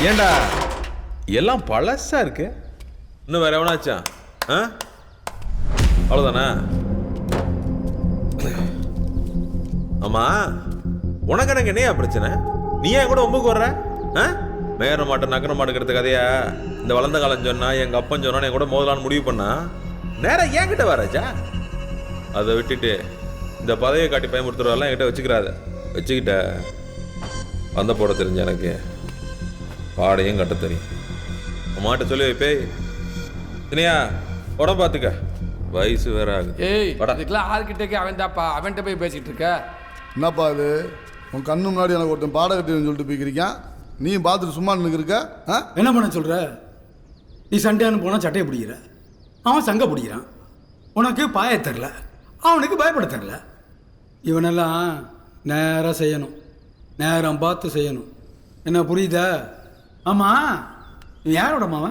ஏண்டா எல்லாம் பழசா இருக்கு. இன்னும் வேற எவனாச்சா? அவ்வளோதானே? ஆமா, உனக்கு எனக்கு என்னையா பிரச்சனை? நீ ஏன் கூட ஒம்புக்கு வர்ற? மேயற மாட்டேன் நகர மாட்டேங்கிறது கதையா? இந்த வளர்ந்த காலம் சொன்னா எங்க அப்பன் சொன்னா என் கூட மோதலான்னு முடிவு பண்ணா நேரம் என்கிட்ட வராஜா? அதை விட்டுட்டு இந்த பதவியை காட்டி பயமுறுத்துறதெல்லாம் என்கிட்ட வச்சுக்கிட்ட வந்த போட தெரிஞ்ச எனக்கு பாடையும் கட்ட தெரியும். அம்மாட்ட சொல்லி வைப்பே இனியா உடம்பு பார்த்துக்க, வயசு வேற ஆகுது. ஏய் அதுக்கெல்லாம் ஆர்கிட்டே அவன் தாப்பா, அவன்கிட்ட போய் பேசிட்டு இருக்க. என்னப்பா அது உன் கண்ணு முன்னாடி எனக்கு ஒருத்தன் பாடம் கட்டின்னு சொல்லிட்டு போய்க்கிறீங்க, நீ பார்த்துட்டு சும்மா நிற்கிருக்க. என்ன பண்ண சொல்கிற? நீ சண்டையானு போனால் சட்டையை பிடிக்கிற, அவன் சங்கை பிடிக்கிறான். உனக்கு பாய தெரில, அவனுக்கு பயப்பட தெரில. இவனெல்லாம் நேராக செய்யணும், நேரம் பார்த்து செய்யணும். என்ன புரியுதா? ஆமாம், நீ யாரோட மாவன்?